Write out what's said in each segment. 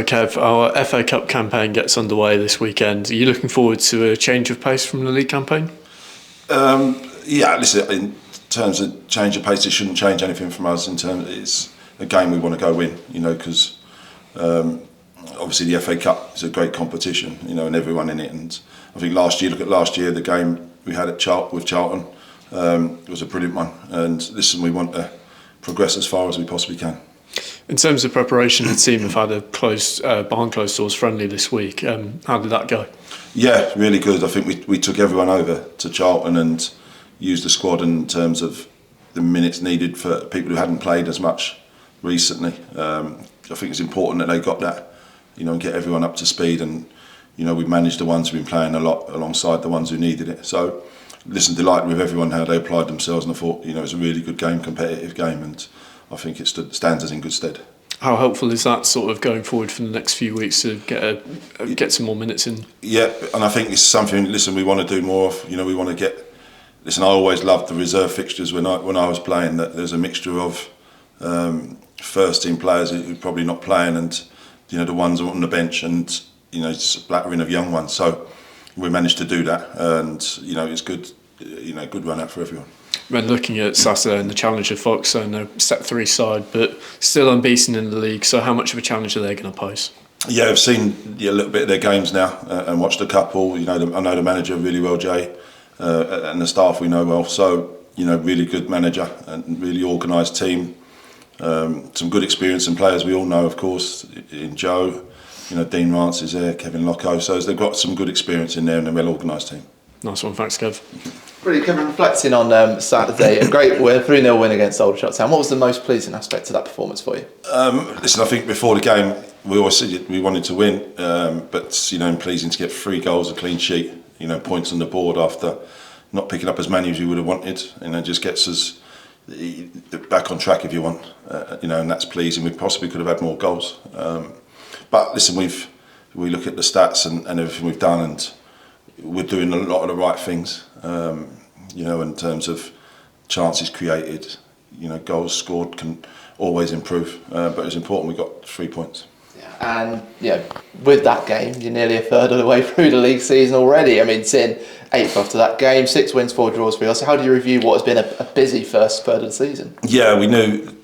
Kev, our FA Cup campaign gets underway this weekend. Are you looking forward to a change of pace from the league campaign? Yeah, listen, in terms of change of pace, it shouldn't change anything from us. In terms, it's a game we want to go win, because obviously the FA Cup is a great competition, and everyone in it. And I think look at last year, the game we had at with Charlton, it was a brilliant one. And listen, we want to progress as far as we possibly can. In terms of preparation, the team have had a behind closed doors friendly this week. How did that go? Yeah, really good. I think we took everyone over to Charlton and used the squad in terms of the minutes needed for people who hadn't played as much recently. I think it's important that they got that, and get everyone up to speed. And we managed the ones who've been playing a lot alongside the ones who needed it. So, listen, delighted with everyone how they applied themselves, and I thought it was a really good game, competitive game, and I think it stands us in good stead. How helpful is that sort of going forward for the next few weeks to get some more minutes in? Yeah, and I think it's something, listen, we want to do more of. We want to get. Listen, I always loved the reserve fixtures when I was playing. That there's a mixture of first team players who are probably not playing, and the ones on the bench, and splattering of young ones. So we managed to do that, and it's good. Good run out for everyone. When looking at Saturday and the challenge of Folkestone, they're step 3 side, but still unbeaten in the league. So how much of a challenge are they going to pose? Yeah, I've seen a little bit of their games now and watched a couple. I know the manager really well, Jay, and the staff we know well. So really good manager and really organised team. Some good experience and players we all know, of course, in Joe. Dean Rance is there, Kevin Locko. So they've got some good experience in there and a well organised team. Nice one, thanks, Kev. Brilliant. Kevin, reflecting on Saturday, a great win, 3-0 win against Aldershot Town. What was the most pleasing aspect of that performance for you? Listen, I think before the game, we always said we wanted to win, but pleasing to get 3 goals, a clean sheet, points on the board after not picking up as many as we would have wanted, it just gets us back on track if you want, and that's pleasing. We possibly could have had more goals, but listen, we look at the stats and everything we've done, and we're doing a lot of the right things, in terms of chances created, goals scored can always improve, but it's important we got 3 points. Yeah. And with that game, you're nearly a third of the way through the league season already. Sitting 8th after that game, 6 wins, 4 draws for you. So how do you review what has been a busy first third of the season? Yeah, we knew,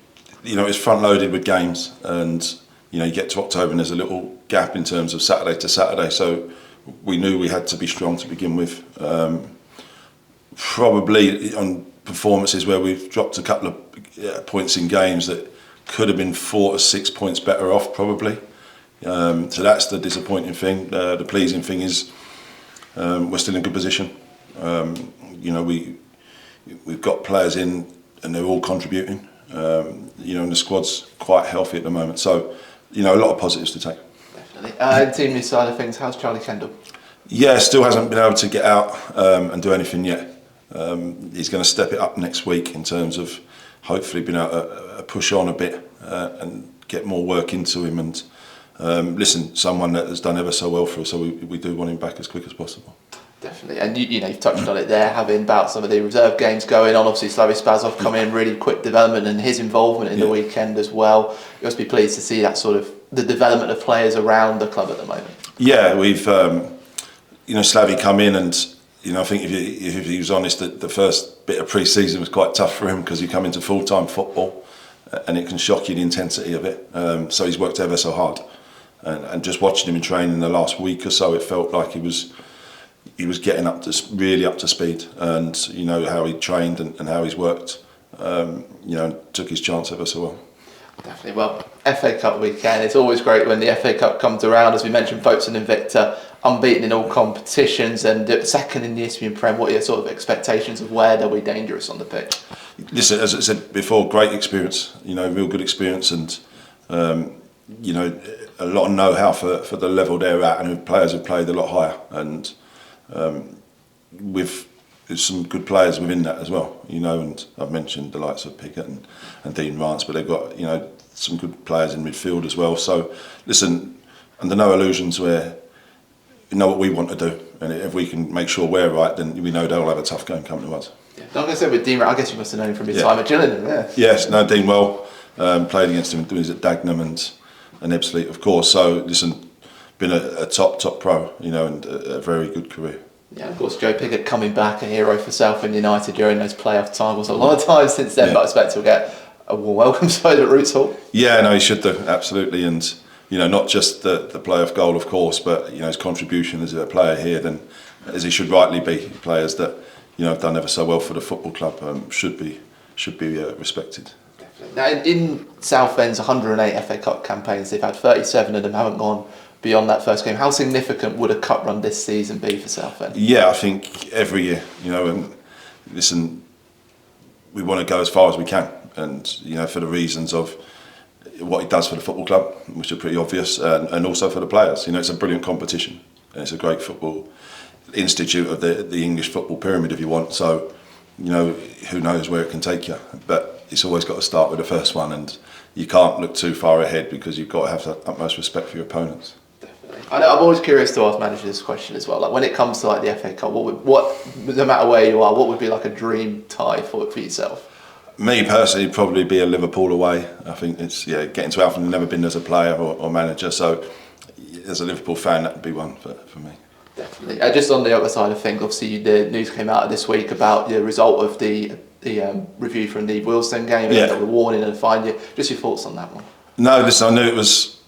it's front loaded with games, and you get to October and there's a little gap in terms of Saturday to Saturday. So we knew we had to be strong to begin with. Probably on performances where we've dropped a couple of points in games that could have been 4 to 6 points better off, probably. So that's the disappointing thing. The pleasing thing is we're still in good position. We've got players in and they're all contributing. And the squad's quite healthy at the moment. So, a lot of positives to take. Team side of things, how's Charlie Kendall? Yeah, still hasn't been able to get out and do anything yet. He's going to step it up next week in terms of hopefully being able to push on a bit and get more work into him. And listen, someone that has done ever so well for us, so we do want him back as quick as possible. Definitely, and you've touched on it there, having about some of the reserve games going on. Obviously, Slavi Spazov come in, really quick development, and his involvement in the weekend as well. You must be pleased to see that sort of the development of players around the club at the moment. Yeah, we've Slavi come in, and I think if he was honest, the first bit of pre-season was quite tough for him because you come into full-time football, and it can shock you the intensity of it. So he's worked ever so hard, and just watching him in training the last week or so, it felt like he was getting really up to speed, and how he trained and how he's worked, took his chance ever so well. Definitely. Well, FA Cup weekend, it's always great when the FA Cup comes around. As we mentioned, Folkestone and Invicta unbeaten in all competitions and second in the Isthmian Prem. What are your sort of expectations of where they'll be dangerous on the pitch? Listen, as I said before, great experience, real good experience, and a lot of know-how for the level they're at, and players have played a lot higher, and with some good players within that as well, and I've mentioned the likes of Pickett and Dean Rance, but they've got some good players in midfield as well. So listen, under no illusions, we know what we want to do, and if we can make sure we're right, then we know they'll have a tough game coming to us. Yeah. Like I said with Dean, I guess you must have known him from your time at Gillingham. Yeah. Yes, no, Dean well, played against him when he was at Dagenham, and Ebbsfleet, of course. So listen, been a top pro, and a very good career. Yeah, of course, Joe Pickett coming back, a hero for Southend United during those playoff times. A lot of times since then, but I expect he'll get a warm welcome side at Roots Hall. Yeah, no, he should do, absolutely. And, not just the playoff goal, of course, but, his contribution as a player here, then, as he should rightly be, players that, have done ever so well for the football club should be respected. Now, in Southend's 108 FA Cup campaigns, they've had 37 of them, haven't gone beyond that first game. How significant would a cup run this season be for Southend? Yeah, I think every year, and listen, we want to go as far as we can, and for the reasons of what it does for the football club, which are pretty obvious, and also for the players. It's a brilliant competition, and it's a great football institute of the English football pyramid, if you want. So, who knows where it can take you, but it's always got to start with the first one, and you can't look too far ahead because you've got to have the utmost respect for your opponents. I'm always curious to ask managers this question as well. Like, when it comes to the FA Cup, no matter where you are, what would be like a dream tie for yourself? Me personally, probably be a Liverpool away. I think it's getting to Alfred. I've never been as a player or manager, so as a Liverpool fan, that would be one for me. Definitely. Just on the other side of things, obviously the news came out this week about the result of the review from the Wilson game, the warning and the fine. Just your thoughts on that one? No, listen, I knew it was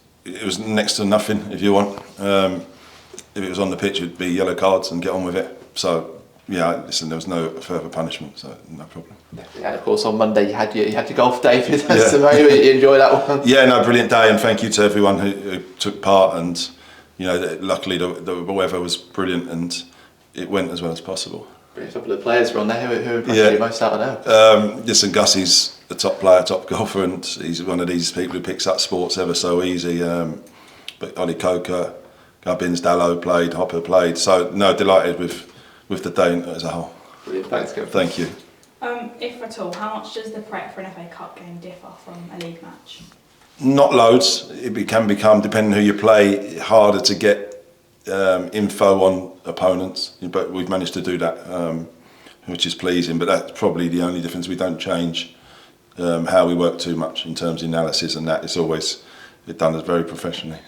next to nothing, if you want. If it was on the pitch, it'd be yellow cards and get on with it. So, listen, there was no further punishment, so no problem. Yeah, of course, on Monday you had your golf day with so maybe you enjoy that one. Yeah, no, brilliant day, and thank you to everyone who took part. And luckily the weather was brilliant, and it went as well as possible. A couple of players were on there. Who impressed you most out of them? Listen, Gussie's a top player, top golfer, and he's one of these people who picks up sports ever so easy. But Ollie Coker, Gubbins, Dallow played, Hopper played. So, no, delighted with the day as a whole. Brilliant, thanks, Kevin. Thank you. If at all, how much does the prep for an FA Cup game differ from a league match? Not loads. It can become, depending on who you play, harder to get info on opponents, but we've managed to do that, which is pleasing. But that's probably the only difference. We don't change how we work too much in terms of analysis, and that it's always done very professionally.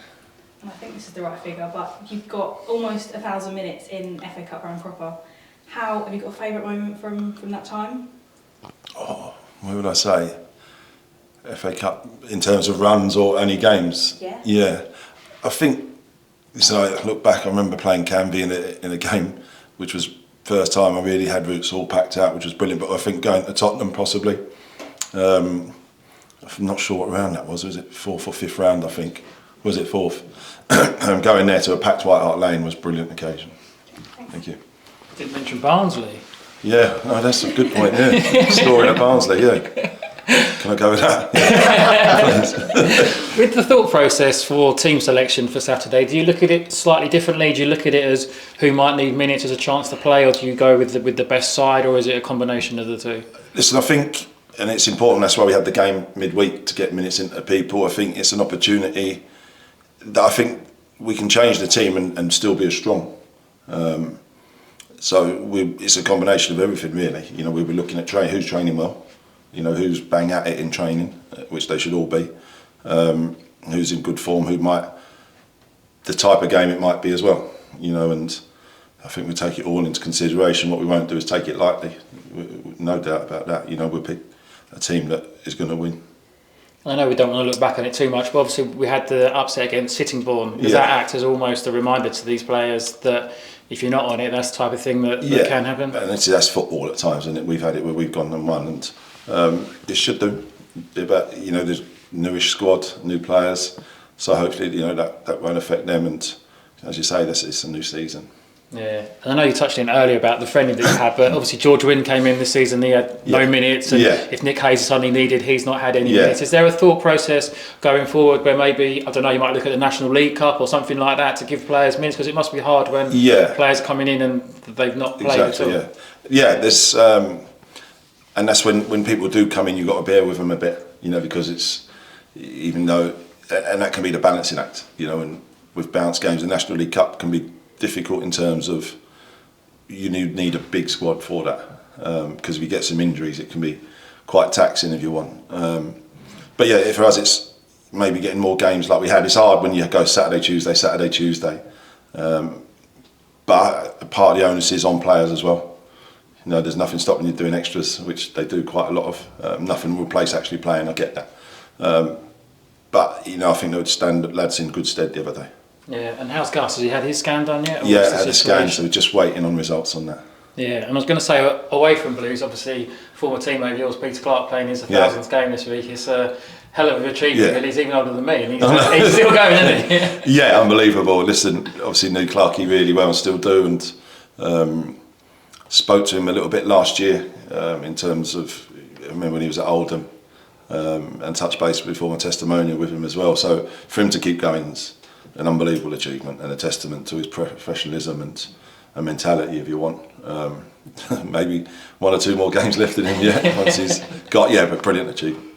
I think this is the right figure, but you've got almost 1,000 minutes in FA Cup run proper. Have you got a favourite moment from that time? Oh, what would I say? FA Cup in terms of runs or any games? Yeah. I think. So I look back, I remember playing Canvey in a game, which was first time I really had Roots all packed out, which was brilliant. But I think going to Tottenham possibly. I'm not sure what round that was. Was it 4th or 5th round? I think. Was it 4th? Going there to a packed White Hart Lane was a brilliant occasion. Thank you. Didn't mention Barnsley. Yeah, no, that's a good point. Yeah, story at Barnsley. Yeah. Can I go with that? With the thought process for team selection for Saturday, do you look at it slightly differently? Do you look at it as who might need minutes as a chance to play, or do you go with the best side, or is it a combination of the two? Listen, I think, and it's important, that's why we had the game midweek to get minutes into people. I think it's an opportunity that I think we can change the team and still be as strong. So it's a combination of everything, really. We'll be looking at who's training well. Who's bang at it in training, which they should all be, who's in good form, the type of game it might be as well, and I think we take it all into consideration. What we won't do is take it lightly, no doubt about that. We'll pick a team that is going to win. I know we don't want to look back on it too much, but obviously we had the upset against Sittingbourne. Does that act as almost a reminder to these players that if you're not on it, that's the type of thing that can happen? And that's football at times, isn't it? We've had it where we've gone and won, and it should do. But there's newish squad, new players, so hopefully that won't affect them. And as you say, it's a new season. Yeah, and I know you touched in earlier about the friendly that you had, but obviously George Wynne came in this season, he had no minutes, and if Nick Hayes is suddenly needed, he's not had any minutes. Is there a thought process going forward where maybe, I don't know, you might look at the National League Cup or something like that to give players minutes, because it must be hard when players are coming in and they've not played at all. There's and that's when people do come in, you've got to bear with them a bit, because it's, even though, and that can be the balancing act, and with bounce games, the National League Cup can be difficult in terms of you need a big squad for that, because if you get some injuries, it can be quite taxing if you want. But for us, it's maybe getting more games like we had. It's hard when you go Saturday, Tuesday. But part of the onus is on players as well. You know, there's nothing stopping you doing extras, which they do quite a lot of. Nothing will replace actually playing, I get that. But, you know, I think they would stand lads in good stead the other day. Yeah, and how's Gus? Has he had his scan done yet? Yeah, had the scan, so we're just waiting on results on that. Yeah, and I was going to say, away from Blues, obviously, former teammate of yours, Peter Clark, playing his 1,000th game this week. It's a hell of an achievement, really. He's even older than me, and he's still going, isn't he? Yeah, unbelievable. Listen, obviously knew Clarkey really well and still do, and spoke to him a little bit last year in terms of, I remember when he was at Oldham, and touched base before my testimonial with him as well. So for him to keep going is an unbelievable achievement and a testament to his professionalism and mentality, if you want. Maybe 1 or 2 more games left in him yet once he's got, but brilliant achievement.